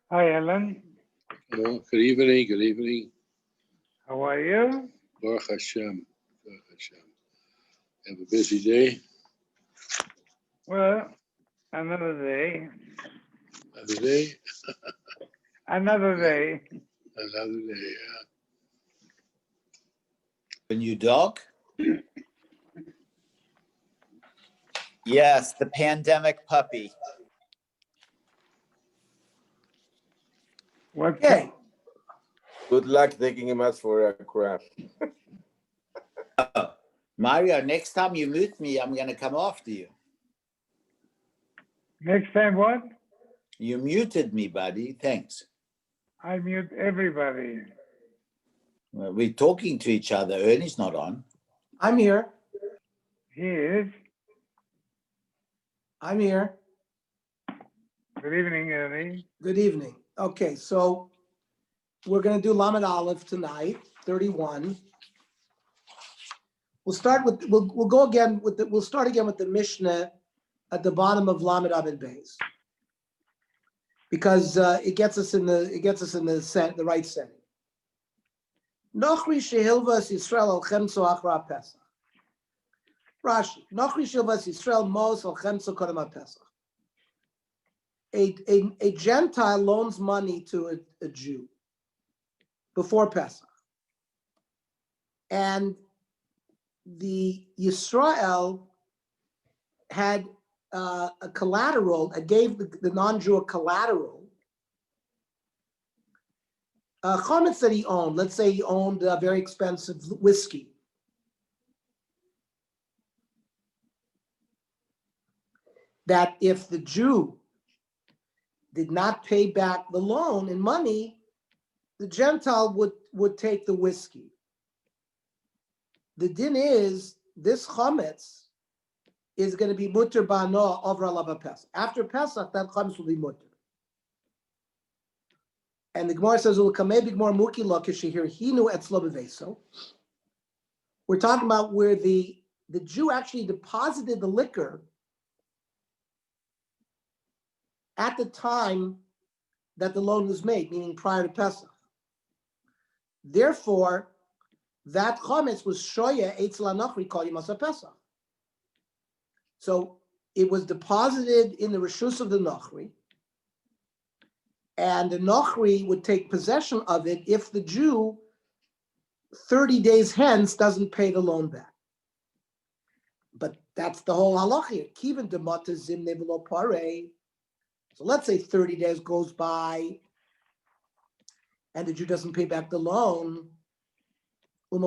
Hi, Ellen. Oh, good evening. Good evening. How are you? Baruch Hashem. Baruch Hashem. Have a busy day. Well, another day. Another day. Another day. Another day. Yeah. A new dog? Yes, the pandemic puppy. What? Okay. Good luck taking him out for a crap. Mario, next time you mute me, I'm going to come after you. Next time what? You muted me, buddy. Thanks. I mute everybody. Well, we're talking to each other. Ernie's not on. I'm here. He is. I'm here. Good evening, Ernie. Good evening. Okay, so we're going to do Lamed Aleph tonight, 31. We'll start with we'll start again with the Mishnah at the bottom of Lamed Abed Beis, because it gets us in the right setting. Nochri shehilvas Yisrael al chemso achra Pesach. Rashi. Nochri shehilvas Yisrael mos al chemso kodem Pesach. A Gentile loans money to a Jew before Pesach, and the Yisrael had a collateral, gave the non-Jew a collateral. Chametz that he owned, let's say he owned a very expensive whiskey. That if the Jew did not pay back the loan in money, the Gentile would take the whiskey. The din is, this chametz is going to be mutter ba'ano over alav Pesach. After Pesach, that chametz will be mutter. And the Gemara says, "Ulkamei b'gmor muki lo k'shehir hinu etzlo b'veiso." We're talking about where the Jew actually deposited the liquor at the time that the loan was made, meaning prior to Pesach. Therefore, that chametz was shoya eitz lanochri kol yom Pesach. So it was deposited in the reshus of the nochri, and the nochri would take possession of it if the Jew 30 days hence doesn't pay the loan back. But that's the whole halacha here. Kiven demata zim nevelo parei. So let's say 30 days goes by and the Jew doesn't pay back the loan. The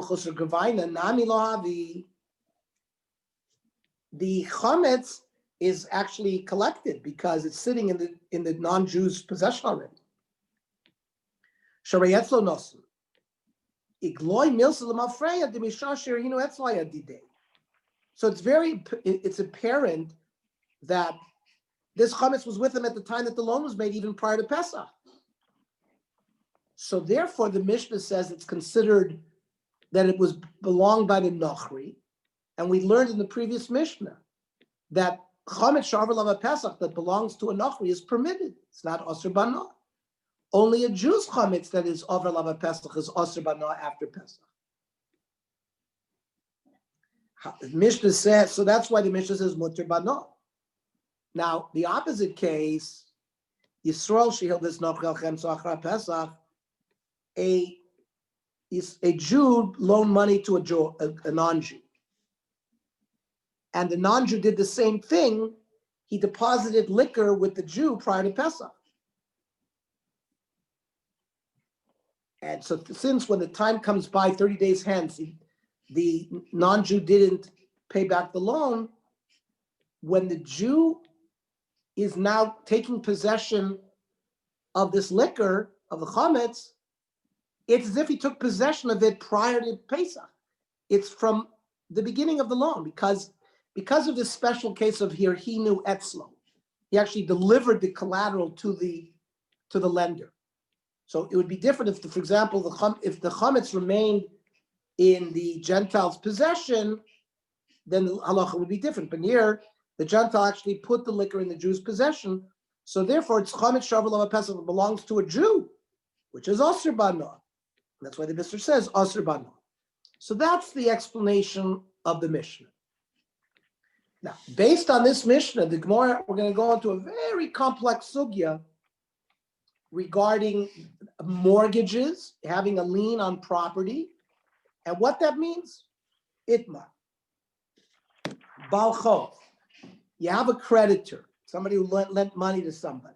chametz is actually collected because it's sitting in the non-Jew's possession already. So it's apparent that this chametz was with him at the time that the loan was made, even prior to Pesach. So therefore, the Mishnah says it's considered that it was belonged by the Nochri, and we learned in the previous Mishnah that chametz sharvar lava Pesach that belongs to a Nochri is permitted. It's not osir bana. Only a Jew's chametz that is over lava Pesach is osir bana after Pesach. The Mishnah says, so that's why the Mishnah says mutter bana. Now, the opposite case, Yisrael shehil this nochel chemso achra Pesach, a Jew loaned money to a non-Jew. And the non-Jew did the same thing. He deposited liquor with the Jew prior to Pesach. And so since when the time comes by 30 days hence, the non-Jew didn't pay back the loan, when the Jew is now taking possession of this liquor, of the chametz, it's as if he took possession of it prior to Pesach. It's from the beginning of the loan because of this special case of here, he knew etzlo. He actually delivered the collateral to the lender. So it would be different if, for example, if the chametz remained in the Gentile's possession, then the halacha would be different. But here, the Gentile actually put the liquor in the Jew's possession, So therefore, it's Chametz Shavuot Lava Pesach that belongs to a Jew, which is Asur Bano. That's why the Mishnah says Asur Bano. So that's the explanation of the Mishnah. Now, based on this Mishnah, the Gemara, we're going to go into a very complex sugya regarding mortgages, having a lien on property, and what that means. Itma. Balchov. You have a creditor, somebody who lent money to somebody.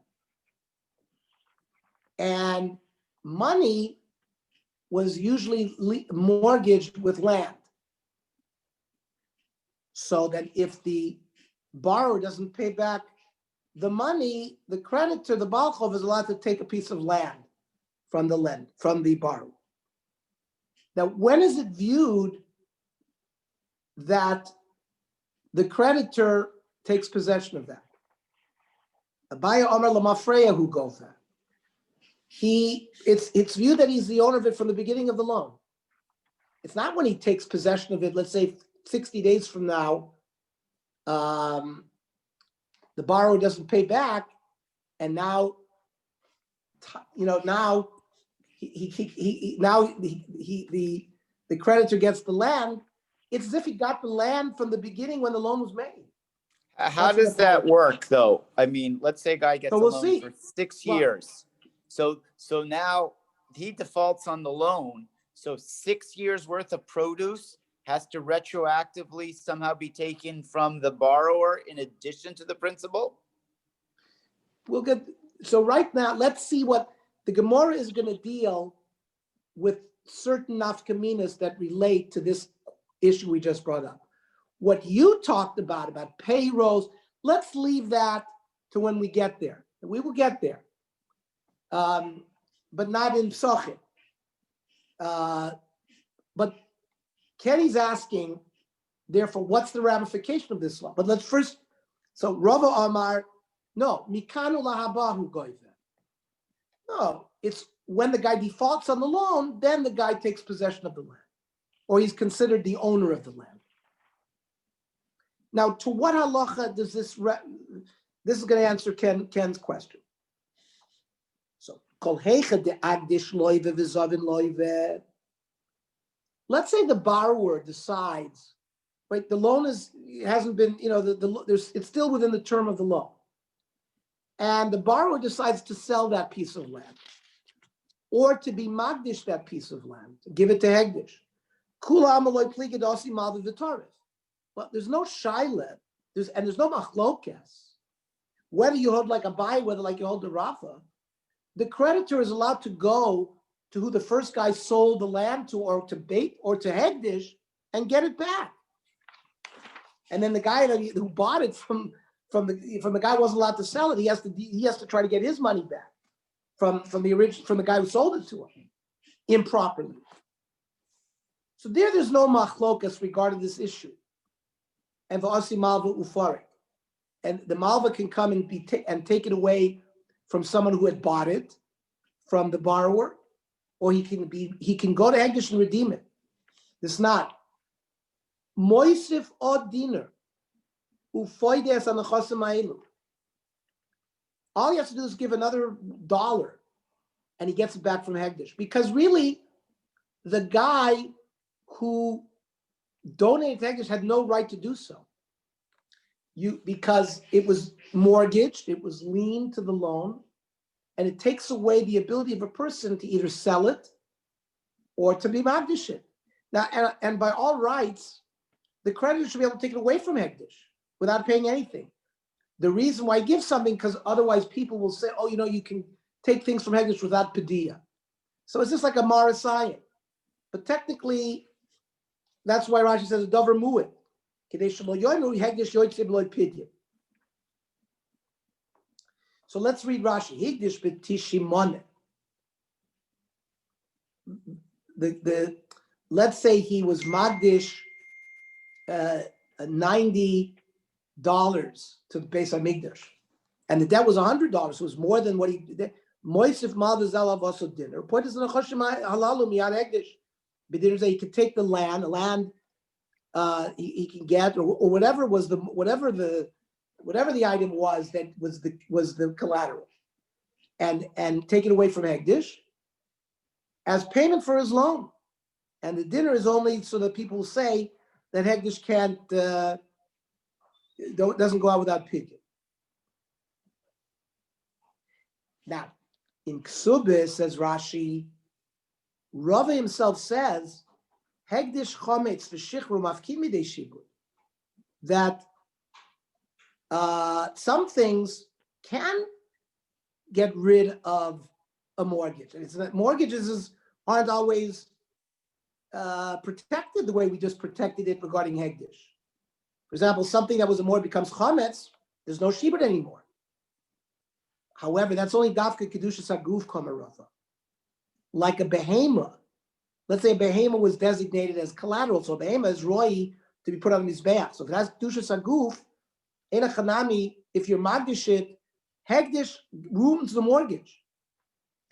And money was usually mortgaged with land. So that if the borrower doesn't pay back the money, the creditor, the Balchov, is allowed to take a piece of land from the borrower. Now, when is it viewed that the creditor takes possession of that? Abaya Omer Lamafreya, who goes that? It's viewed that he's the owner of it from the beginning of the loan. It's not when he takes possession of it, let's say 60 days from now, the borrower doesn't pay back, and now, the creditor gets the land. It's as if he got the land from the beginning when the loan was made. How does that work, though? I mean, let's say a guy gets So a we'll loan see. for 6 Well- years. So now he defaults on the loan. So 6 years worth of produce has to retroactively somehow be taken from the borrower in addition to the principal? So right now, let's see what the Gemara is going to deal with, certain nafkaminas that relate to this issue we just brought up. What you talked about payrolls, let's leave that to when we get there. We will get there, but not in Pesachim. But Kenny's asking, therefore, what's the ramification of this law? But let's first, so Rava Amar, no, Mikanu lahabahu goive. No, it's when the guy defaults on the loan, then the guy takes possession of the land, or he's considered the owner of the land. Now, to what halacha does this is going to answer Ken's question. So, kol heicha de agdish loive v'zavin loive. Let's say the borrower decides, right? The loan hasn't been, it's still within the term of the loan, and the borrower decides to sell that piece of land, or to be magdish that piece of land, give it to hegdish. Kula amaloi pligid osi malva v'tarif. Well, there's no shaila, there's no machlokes. Whether you hold like a buy, whether like you hold a rafa, the creditor is allowed to go to who the first guy sold the land to, or to bait, or to hegdish, and get it back. And then the guy who bought it from the guy wasn't allowed to sell it. He has to try to get his money back from the guy who sold it to him improperly. So there's no machlokas regarding this issue. And v'asi malva ufarik, and the malva can come and take it away from someone who had bought it, from the borrower, or he can go to hegdish and redeem it. It's not moisif od dinar ufoides anachasim ha'elu. All he has to do is give another $1, and he gets it back from hegdish, because really, the guy who donated to hegdish had no right to do so. Because it was mortgaged, it was lien to the loan, and it takes away the ability of a person to either sell it or to be magdish it. Now, and by all rights, the creditor should be able to take it away from hegdish without paying anything. The reason why I give something, because otherwise people will say, oh, you can take things from hegdish without padiyah. So it's just like a marasayim. But technically, that's why Rashi says davar mu'it. So let's read Rashi. Higdish b'tishimone. Let's say he was magdish $90 to the Beis Hamikdash, and the debt was $100. So it was more than what he did. Moisif malva zalav also dinner. Point is in a choshim halalu miyad hegdish. But he could take the land he can get, or whatever the whatever the item was that was the collateral, and take it away from Hegdish as payment for his loan. And the dinner is only so that people will say that Hegdish doesn't go out without pidyon. Now, in Ksubis, says Rashi, Rava himself says, Hegdish chometz v'shichru mafkim midei shibud, that some things can get rid of a mortgage. And it's that mortgages aren't always protected the way we just protected it regarding Hegdish. For example, something that was a mortgage becomes chometz, there's no shibud anymore. However, that's only dafka kedushas haguf kamarava. Like a behema, let's say a behema was designated as collateral, so a behema is roi to be put on his back. So if it has kedushas haguf, in a chanami, if you're magdish it, hegdish ruins the mortgage,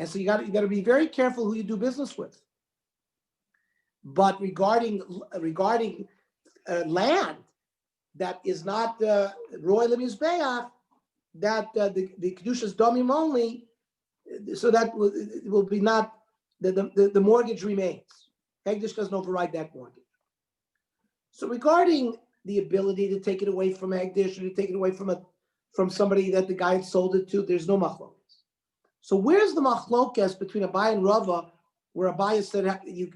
and so you got to be very careful who you do business with. But regarding land that is not roi lemizbeach, that the kedushas domim only, so that it will be not the mortgage remains. Hegdish doesn't override that mortgage. So regarding the ability to take it away from Hegdish or to take it away from somebody that the guy had sold it to, there's no machlokas. So where's the machlokas between Abai and Rava, where Abai said you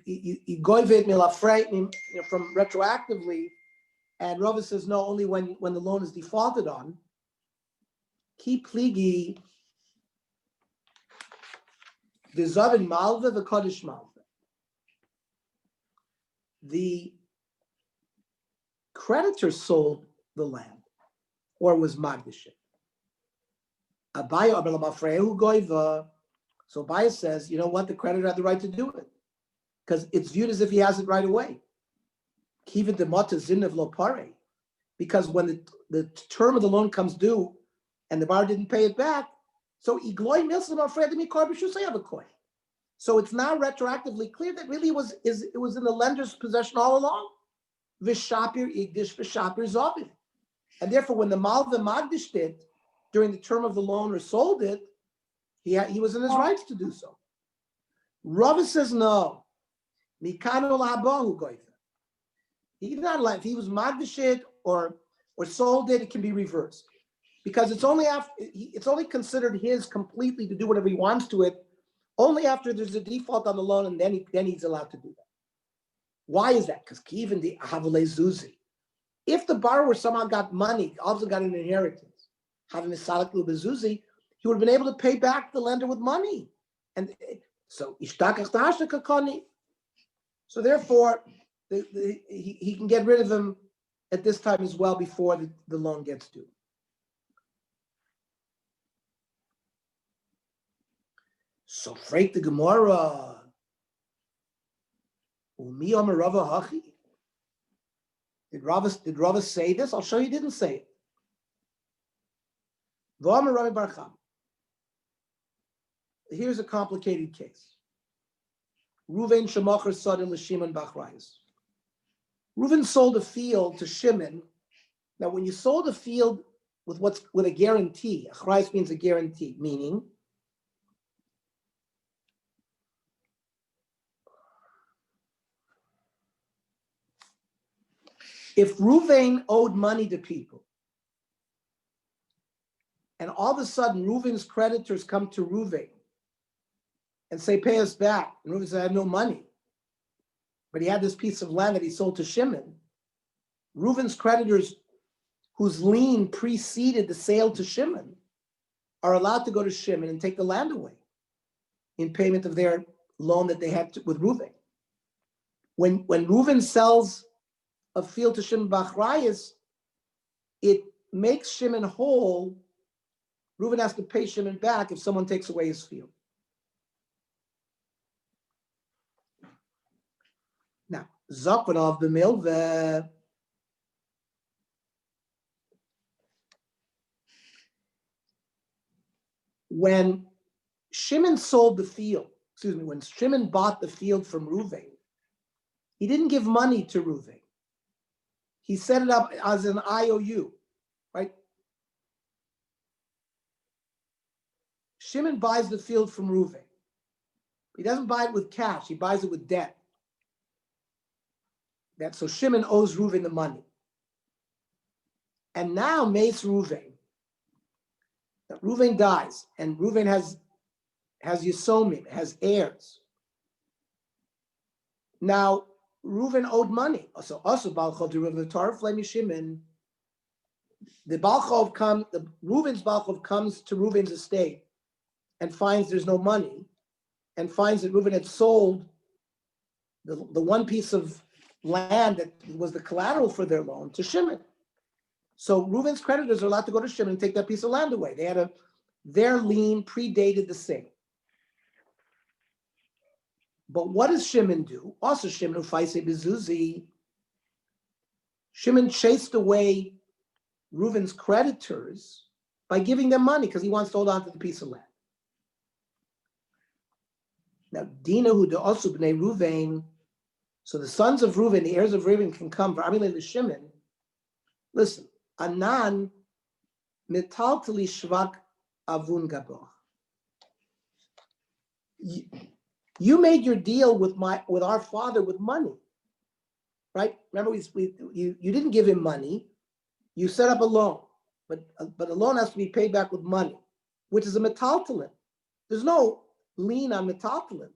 goivet milafrei from retroactively, and Rava says no, only when the loan is defaulted on. Ki pligi the zavin malva the kodesh malva. The creditor sold the land or was magdish. Abaya abelabafrehu goiva. So Abaya says, you know what? The creditor had the right to do it because it's viewed as if he has it right away. Kiva demata zinav lo pare, because when the term of the loan comes due and the borrower didn't pay it back, so igloy milsim afraid to me karbishu say have a coin. So it's now retroactively clear that really it was in the lender's possession all along. V'shapir igdish v'shapir zavin, and therefore when the malva magdished it during the term of the loan or sold it, he was in his rights to do so. Rava says no. Mikano lahabahu goiva. He's not allowed. If he was magdish it or sold it, it can be reversed. Because it's only considered his completely to do whatever he wants to it, only after there's a default on the loan, and then he's allowed to do that. Why is that? Because even the ahavale zuzi, if the borrower somehow got money, also got an inheritance, having a salaklu bezuzi, he would have been able to pay back the lender with money, and so ishtakach tahashna kakoni. So therefore, he can get rid of him at this time as well before the loan gets due. So freak the Gemara. Umi Amar Rava Hachi. Did Rava say this? I'll show you he didn't say it. V'amar Rami Bar Chama. Here's a complicated case. Ruven Shemachar Sadin l'Shimon Bachrayis. Ruven sold a field to Shimon. Now, when you sold a field with a guarantee, Achrayis means a guarantee, meaning if Ruvain owed money to people, and all of a sudden Ruvain's creditors come to Ruvain and say, pay us back, and Ruvain said, I have no money, but he had this piece of land that he sold to Shimon, Ruvain's creditors, whose lien preceded the sale to Shimon, are allowed to go to Shimon and take the land away in payment of their loan that they had with Ruvain. When Ruvain sells a field to Shimon Bachrayis, it makes Shimon whole. Reuven has to pay Shimon back if someone takes away his field. Now, Zakvanov b'milveh. When Shimon sold the field, when Shimon bought the field from Reuven, he didn't give money to Reuven. He set it up as an IOU, right? Shimon buys the field from Reuven. He doesn't buy it with cash. He buys it with debt. So Shimon owes Reuven the money. And now Mace Reuven. Reuven dies, and Reuven has Yisomim, has heirs. Now, Reuven owed money. So also Balchov to Reuven the Torah Flemi Shimon. The Balchov Reuven's Balchov comes to Reuven's estate and finds there's no money, and finds that Reuven had sold the one piece of land that was the collateral for their loan to Shimon. So Reuven's creditors are allowed to go to Shimon and take that piece of land away. Their lien predated the sale. But what does Shimon do? Also Shimon Ufaise Bezuzi. Shimon chased away Reuven's creditors by giving them money because he wants to hold on to the piece of land. Now, Dina who de Osu b'nei Reuven, so the sons of Reuven, the heirs of Reuven, can come for Amilei l'Shimon. Listen, Anan metaltali shvak avun gabor. You made your deal with our father with money, right? Remember, you didn't give him money. You set up a loan, but a loan has to be paid back with money, which is a metaltalin. There's no lien on metaltalin.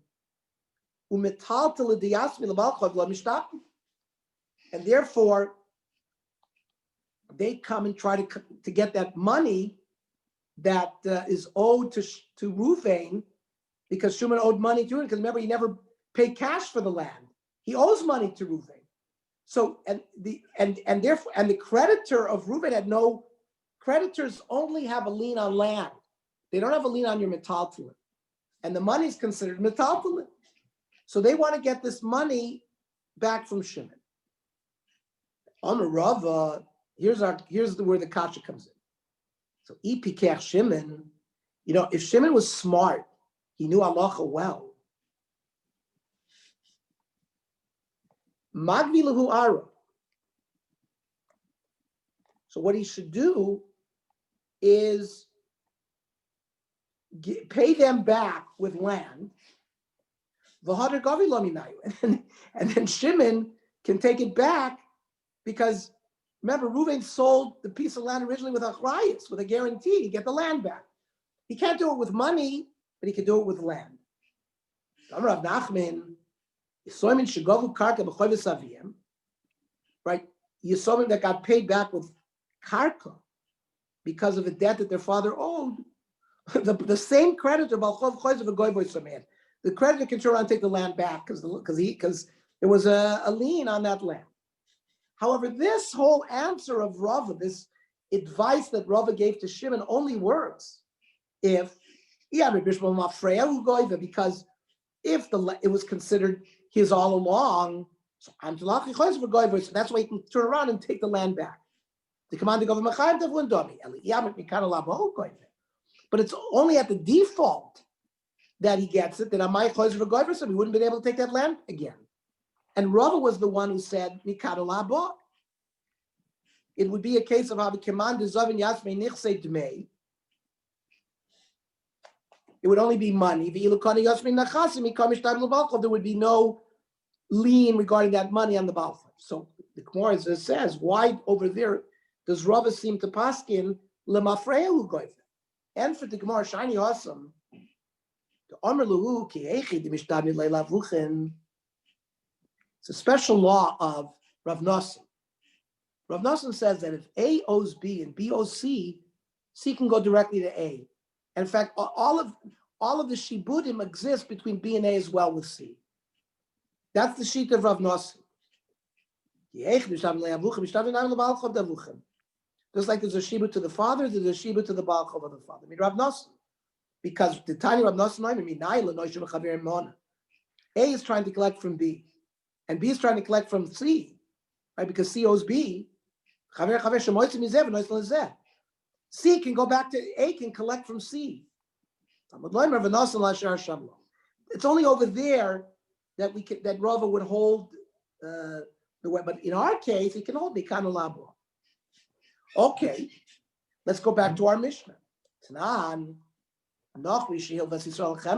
And therefore, they come and try to get that money that is owed to Reuven, because Shimon owed money to him. Because remember, he never paid cash for the land. He owes money to Reuven. So therefore the creditor of Reuven had no creditors. Only have a lien on land. They don't have a lien on your metaltalin, and the money is considered metaltalin. So they want to get this money back from Shimon. On Rava, here's where the kasha comes in. So Ipikech Shimon, if Shimon was smart, he knew halacha well. Magvi lahu ara. So what he should do is pay them back with land. And then Shimon can take it back, because remember, Reuven sold the piece of land originally with achrayus, with a guarantee to get the land back. He can't do it with money, but he can do it with land. Rav Nachman, Yisomim shegavu karka b'chovis aviyim, right? Yisomim that got paid back with karka because of a debt that their father owed. The same creditor, the creditor can turn around and take the land back because there was a lien on that land. However, this whole answer of Rava, this advice that Rava gave to Shimon, only works if because if it was considered his all along, so that's why he can turn around and take the land back. The command of but it's only at the default that he gets it, that Amai Choiz V'Goyver, so he wouldn't have been able to take that land again. And Rava was the one who said, Mikado Labo. It would be a case of how the command is Zavin Yasmei Nichse Dmei. It would only be money. There would be no lien regarding that money on the Balchov. So the Gemara says, why over there does Rava seem to paskin lemafrehu goyve? And for the Gemara, shiny awesome. It's a special law of Rav Nosson. Rav Nosson says that if A owes B and B owes C, C can go directly to A. And in fact, all of the shibudim exist between B and A as well with C. That's the sheet of Rav Nosson. Just like there's a shibud to the father, there's a shibud to the balchov of the father. I mean, Rav Nosson. Because the tiny Rav Nosson, A is trying to collect from B, and B is trying to collect from C, right? Because C owes B. C can go back to A, can collect from C. It's only over there that Rava would hold the way, but in our case, it can hold Mikano Labo. Okay, let's go back to our Mishnah. Tanan,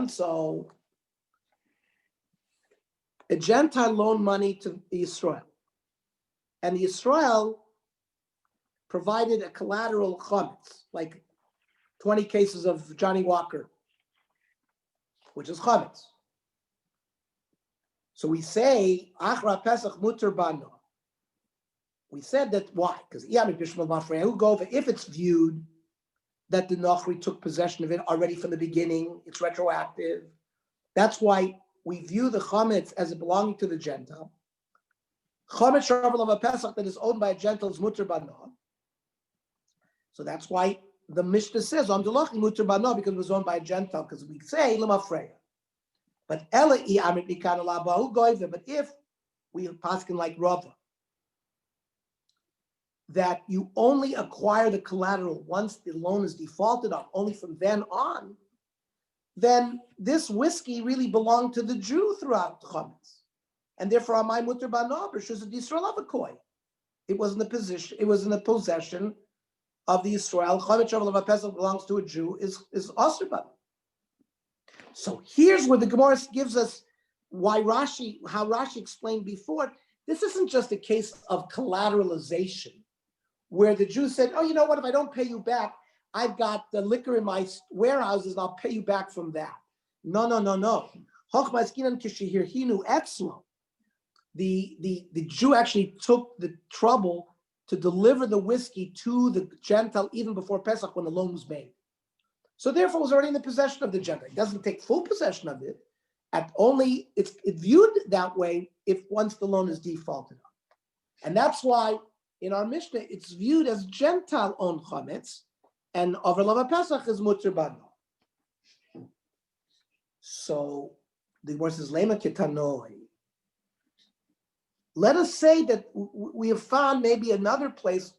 So a Gentile loaned money to Israel, and Israel provided a collateral chametz, like 20 cases of Johnny Walker, which is chametz. So we say, Achra Pesach muter bano. We said that, why? Because if it's viewed that the Nochri took possession of it already from the beginning, it's retroactive. That's why we view the chametz as belonging to the Gentile. Chametz sharavel of a Pesach that is owned by a Gentile is muter bano. So that's why the Mishnah says, muter bano, because it was owned by a Gentile, because we say, Lemafreya. But but if we paskin like Rava, that you only acquire the collateral once the loan is defaulted on, only from then on, then this whiskey really belonged to the Jew throughout the Chametz. And therefore, Amai Mutter Bano, B'Shus Yisrael Avakoi. It was in the position, it was in the possession of the Israel. Chametz Shavuot of Pesach belongs to a Jew, is Asr Bano. So here's where the Gemara gives us how Rashi explained before. This isn't just a case of collateralization, where the Jew said, oh, you know what, if I don't pay you back, I've got the liquor in my warehouses and I'll pay you back from that. No. The Jew actually took the trouble to deliver the whiskey to the Gentile even before Pesach when the loan was made. So therefore, it was already in the possession of the Gentile. It doesn't take full possession of it. It's viewed that way if once the loan is defaulted on. And that's why in our Mishnah, it's viewed as Gentile-owned chametz, and over Lava Pesach is muter bano. So the word says, Lema ketanoi. Let us say that we have found maybe another place,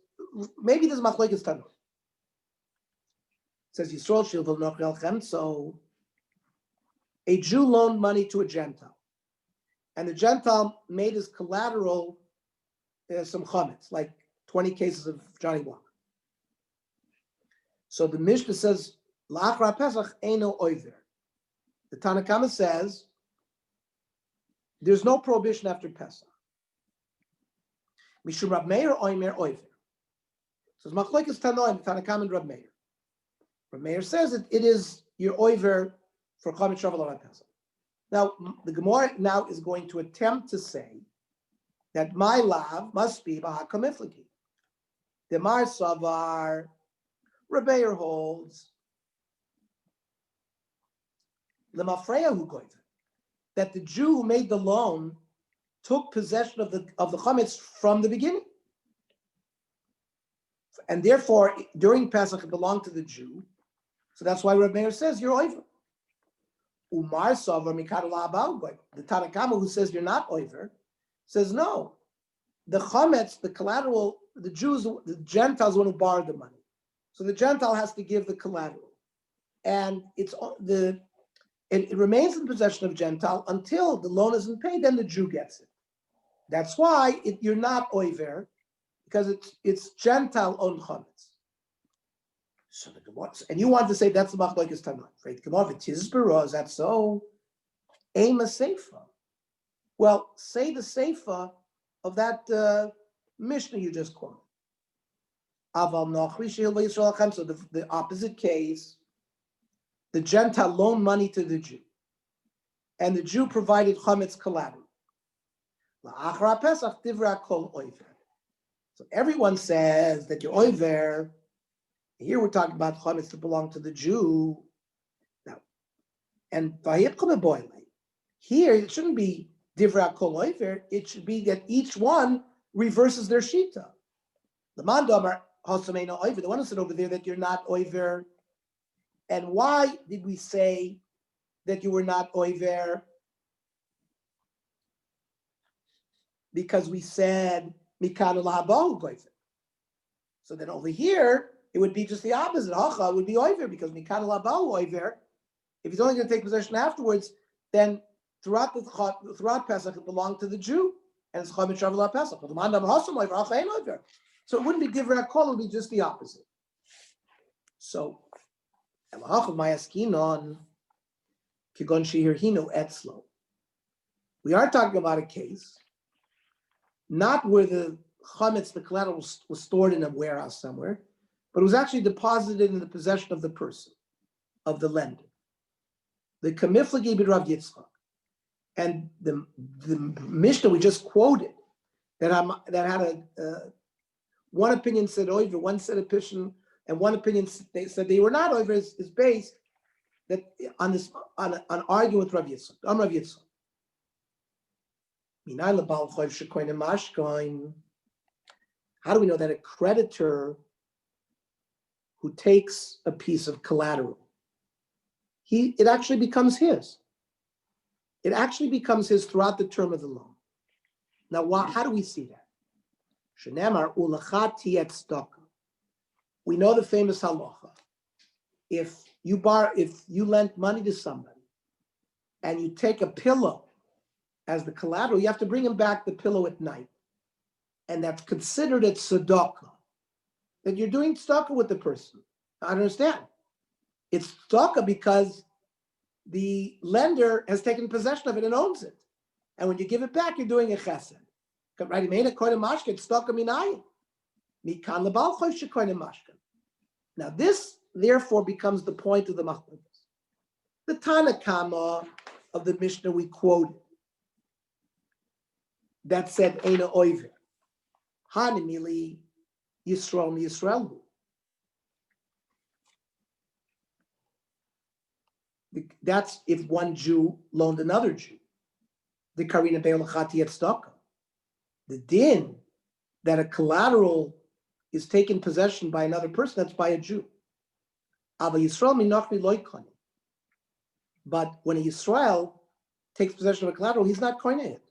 maybe this machlokes tanoi. It says Yisrael shilvul nochel. So a Jew loaned money to a Gentile, and the Gentile made his collateral some chametz, like 20 cases of Johnny Walker. So the Mishnah says, La'achra Pesach eino oiver. The Tanna Kama says, there's no prohibition after Pesach. Mishum Rab Meir oimer oiver. So it's machlokes tanoim, Tanna Kama and Rab Meir. Rab Meir says that it is your oiver for Chametz Shavuot on Pesach. Now, the Gemara now is going to attempt to say that my lav must be b'hakamifliki. The Mar Savar, Reb Meir holds, the Mafreya who goyve, that the Jew who made the loan took possession of the chametz from the beginning, and therefore during Pesach it belonged to the Jew. So that's why Reb Meir says you're over. Umar Savar Mikadol Abau goyve. The Tanna Kama who says you're not over says no. The chametz, the collateral, the Jews, the Gentiles, one who borrowed the money. So the Gentile has to give the collateral, and it remains in possession of Gentile until the loan isn't paid. Then the Jew gets it. That's why you're not oiver, because it's Gentile owned chametz. So the Gemara, and you want to say that's the machlokes tanoi, right? Gemara v'tizberos, that's so. Aim a seifa. Well, say the seifa of that Mishnah you just quoted. Aval nochri sheil v'Yisrael chem. So the opposite case, the Gentile loaned money to the Jew, and the Jew provided chametz collateral. La'achra Pesach tivra kol oiver. So everyone says that you're oiver. Here we're talking about chametz that belong to the Jew. Now, and here it shouldn't be divra kol oiver. It should be that each one reverses their shita. The mandomar hosameino oiver. The one who said over there that you're not oiver. And why did we say that you were not oiver? Because we said mikadol habo goiver. So then over here it would be just the opposite. Hacha would be oiver because mikadol habo oiver. If he's only going to take possession afterwards, then throughout Pesach it belonged to the Jew, and it's chametz shavuot Pesach. But the mandam hosam oiver hacha ain't oiver. So it wouldn't be divra kol; it would be just the opposite. So We are talking about a case, not where the chametz, the collateral, was stored in a warehouse somewhere, but it was actually deposited in the possession of the person, of the lender. The kamiflagi b'Rav Yitzchak, and the Mishnah we just quoted that had one opinion said over, one said opinion, and one opinion they said they were not over is based that on arguing with Rav Yitzchak. Rav Yitzchak. How do we know that a creditor who takes a piece of collateral, it actually becomes his? It actually becomes his throughout the term of the loan. Now, how do we see that? We know the famous halacha. If you lent money to somebody and you take a pillow as the collateral, you have to bring him back the pillow at night. And that's considered a tzedakah. That you're doing tzedakah with the person. I understand. It's tzedakah because the lender has taken possession of it and owns it. And when you give it back, you're doing a chesed. Right? Now this, therefore, becomes the point of the machlokes. The Tanakama of the Mishnah we quoted that said, Eina oiver. Hanimili Yisrael Yisraelu. That's if one Jew loaned another Jew. The Karina Be'olachati Tzedakah. The din that a collateral is taken possession by another person, that's by a Jew. Ava Yisrael minachri loikoni. But when a Yisrael takes possession of a collateral, he's not koine it.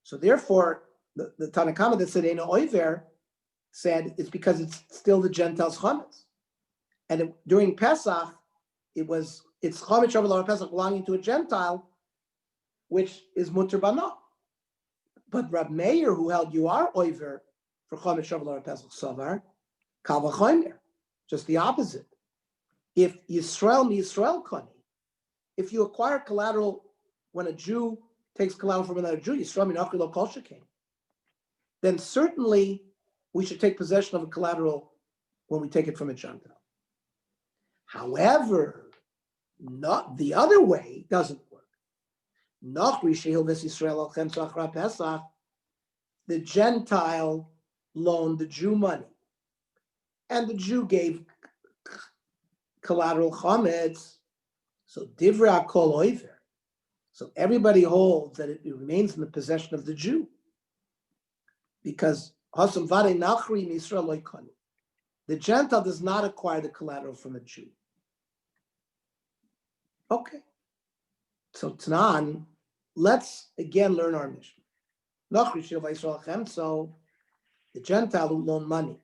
So therefore, the Tanakama that said Eina Oiver said it's because it's still the Gentiles' chametz. And during Pesach, it's chametz shavuot Pesach belonging to a Gentile, which is muter bana. But Rab Meir, who held you are Oiver for chametz shavuot Pesach savar, kal v'chomer, just the opposite. If Yisrael mi Yisrael koni, if you acquire collateral when a Jew takes collateral from another Jew, Yisrael min achri lo kol shekain, then certainly we should take possession of a collateral when we take it from a Gentile. However, not the other way doesn't work. The Gentile loaned the Jew money, and the Jew gave collateral chametz. So divrei kol oiver. So everybody holds that it remains in the possession of the Jew, because hasam vade nachri Yisrael loikani. The Gentile does not acquire the collateral from a Jew. Okay. So Tanan, let's again learn our mission. So the Gentile who loaned money,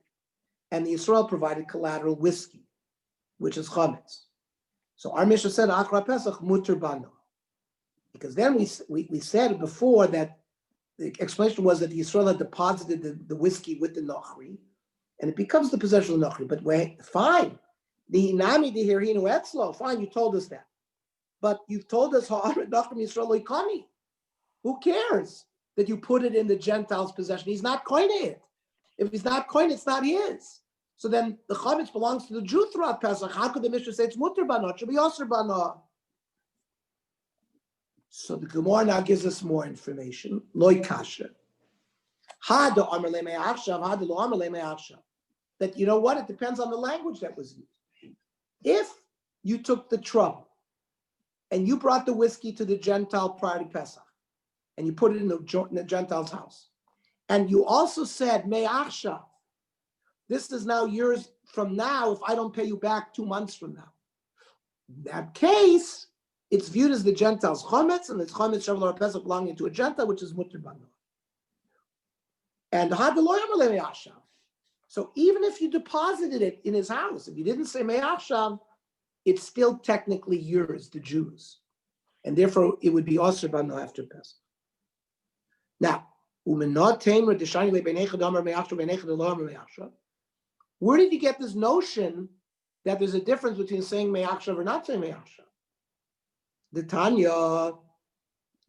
and the Israel provided collateral whiskey, which is chametz. So our mission said Achra Pesach muter bano, because then we said before that the explanation was that the Israel had deposited the whiskey with the Nachri, and it becomes the possession of the Nachri. But wait, fine. The Hinami de Hirinu Etzlo, fine, you told us that. But you've told us how Nachri Yisrael Loikani. Who cares that you put it in the Gentile's possession? He's not coining it. If he's not coining, it's not his. So then the chametz belongs to the Jew throughout Pesach. How could the Mishnah say it's muter bana? It should be osir bana. So the Gemara now gives us more information. Loi kasha. That you know what? It depends on the language that was used. If you took the trouble and you brought the whiskey to the Gentile prior to Pesach, and you put it in the Gentile's house, and you also said, Me'achshav, this is now yours from now if I don't pay you back 2 months from now. In that case, it's viewed as the Gentile's chametz, and it's chametz shavuot Pesach belonging to a Gentile, which is muter bano. And so even if you deposited it in his house, if you didn't say me'achshav, it's still technically yours, the Jews, and therefore it would be osir bano after Pesach. Now, where did you get this notion that there's a difference between saying me'achshav or not saying me'achshav. The Tanya,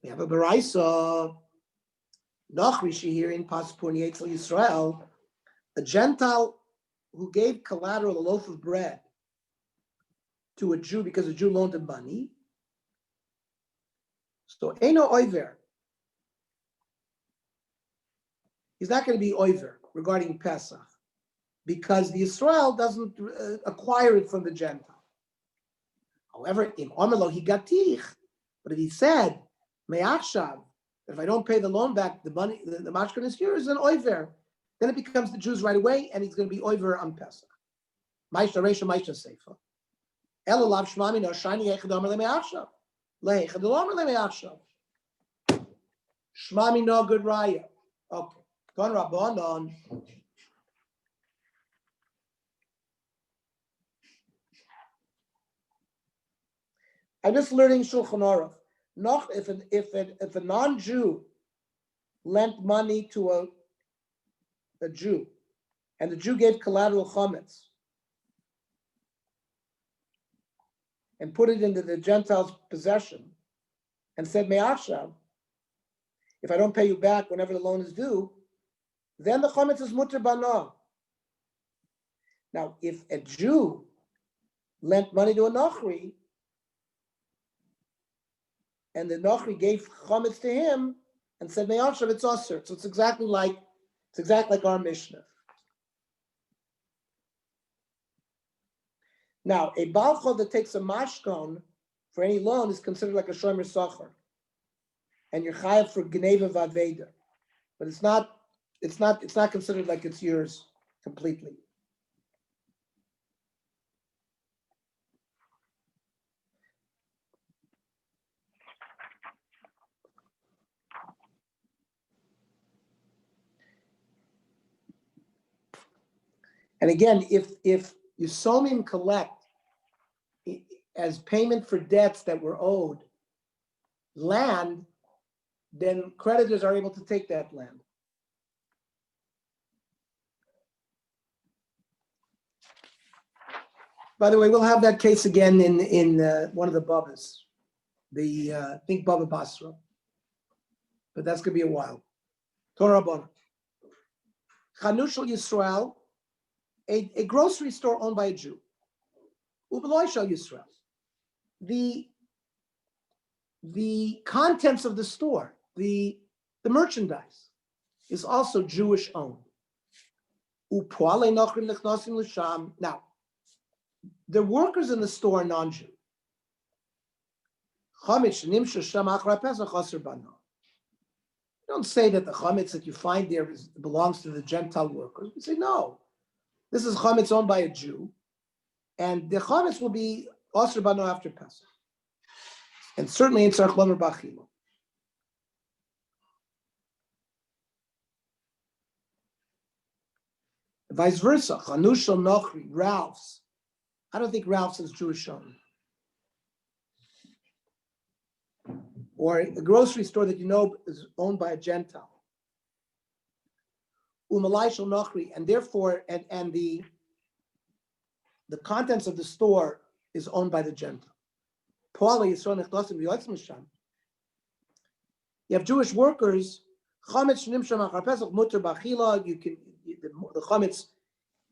we have a baraisa, Nachrishi here in Paspur Yetzel Yisrael, a Gentile who gave collateral, a loaf of bread, to a Jew because a Jew loaned him money. So Eino Oiver, he's not going to be Oiver regarding Pesach because the Israel doesn't acquire it from the Gentile. However, in Omelo he got tich, but if he said me'achshav, if I don't pay the loan back, the money, the mashkan is here, is an oiver, then it becomes the Jews right away, and he's going to be oiver on Pesach. Ma'isha reisha, ma'isha seifa. Elalav shmami no shani echad omer le'me'achshav. Le'echad omer le'me'achshav. Shmami no good raya. Okay. Don Rabbanon. I'm just learning Shulchan Aruch. If a non-Jew lent money to a Jew, and the Jew gave collateral chametz and put it into the Gentile's possession, and said me'achshav, if I don't pay you back whenever the loan is due, then the chametz is mutter bana. Now, if a Jew lent money to a Nochri, and the Nochri gave chametz to him and said me'achshav, it's osir. So it's exactly like our Mishnah. Now, a balchol that takes a mashkon for any loan is considered like a shomer sachar, and you're chayav for gneva v'aveda, but it's not considered like it's yours completely. And again, if Yisomim collect as payment for debts that were owed land, then creditors are able to take that land. By the way, we'll have that case again in one of the Babas, I think Baba Basra, but that's going to be a while. Torah Bonah. Chanushal Yisrael, a grocery store owned by a Jew. Ubeloi Shal Yisrael. The contents of the store, the merchandise, is also Jewish owned. Now, the workers in the store are non-Jew. Don't say that the chametz that you find there belongs to the Gentile workers. We say no. This is chametz owned by a Jew, and the chametz will be osir bano after Pesach, and certainly in tzarich lomer b'achila. Vice versa, Chanushal Nochri, Ralph's. I don't think Ralph's is Jewish owned. Or a grocery store that you know is owned by a Gentile. Umalai Shal Nochri, and therefore, and the contents of the store is owned by the Gentile. You have Jewish workers, Chametz Shnimsham Achar Pesach Mutter B'Achila, the chametz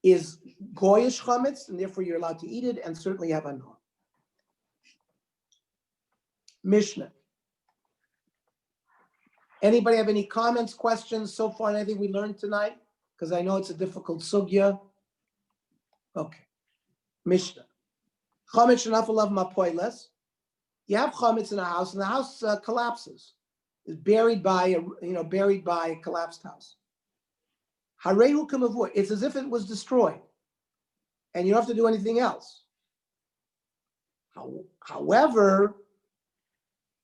is goyish chametz, and therefore you're allowed to eat it, and certainly you have anah. Mishnah. Anybody have any comments, questions so far on anything we learned tonight? Because I know it's a difficult sugya. Okay. Mishnah. Chametz shenafalav mapoiles. You have chametz in a house, and the house collapses. It's buried by a collapsed house. Harehu kamavur. It's as if it was destroyed, and you don't have to do anything else. However,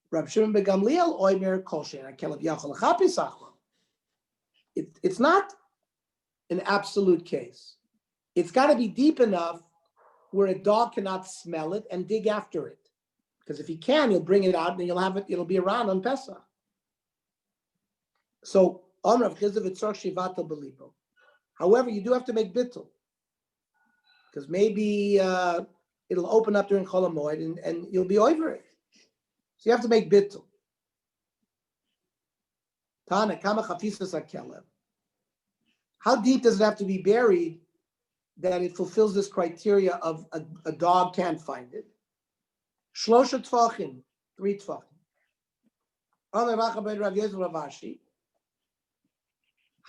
Rab Shimon ben Gamliel oimer kol she'en hakelev yachol lachapis achro. It's not an absolute case. It's got to be deep enough where a dog cannot smell it and dig after it, because if he can, he'll bring it out and you'll have it. It'll be around on Pesach. So. However, you do have to make bittul. Because maybe it'll open up during Chol HaMoed and you'll be over it. So you have to make bittul. Tana, kama chafisas hakelem. How deep does it have to be buried that it fulfills this criteria of a dog can't find it? Shlosha tfachim, 3 tfachim. Amar Racha ben Rav Yosef Rav Ashi.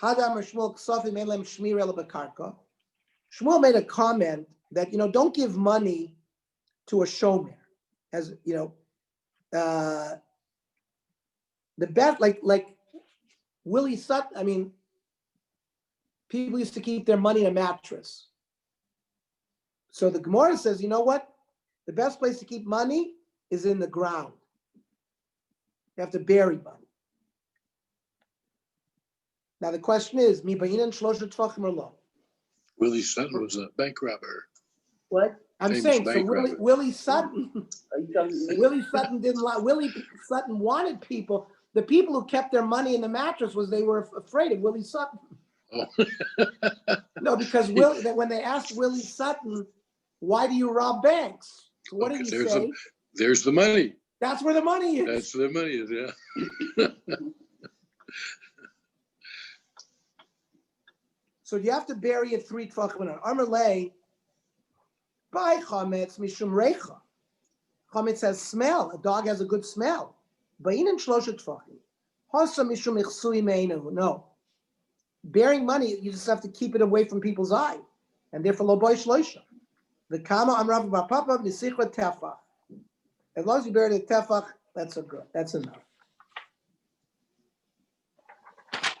Hadam Shmuel ksafim elem shmir el bekarka. Shmuel made a comment that, don't give money to a shomer. As, the bet, like Willie Sutton, people used to keep their money in a mattress. So the Gemara says, you know what? The best place to keep money is in the ground. You have to bury money. Now the question is, mi bayinan shlosha tfachim or lo? Willie Sutton was a bank robber. What? I'm Famous saying, so bank robber. Willie Sutton, Willie Sutton didn't lie. Willie Sutton wanted people. The people who kept their money in the mattress they were afraid of Willie Sutton. Oh. No, because when they asked Willie Sutton, why do you rob banks? So what did he say? There's the money. That's where the money is. That's where the money is, yeah. So you have to bury it 3 tfachim. Amar lei, by chametz mishum reicha. Chametz has smell. A dog has a good smell. Ba'inan shlosha tfachim. Hasa mishum ichsui meinu. No. Bearing money, you just have to keep it away from people's eye. And therefore, lo boy shlosha. The kama amrav bar papa misichra tefach. As long as you bury the tefach, that's good. That's enough.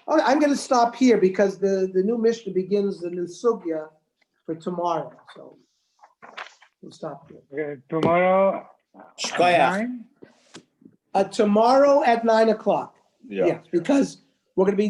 Okay, I'm going to stop here because the new Mishnah begins the new sugya for tomorrow. So we'll stop here. Okay, tomorrow. Shkoyach. 9? Tomorrow at 9:00. Yeah. Yes, because we're going to be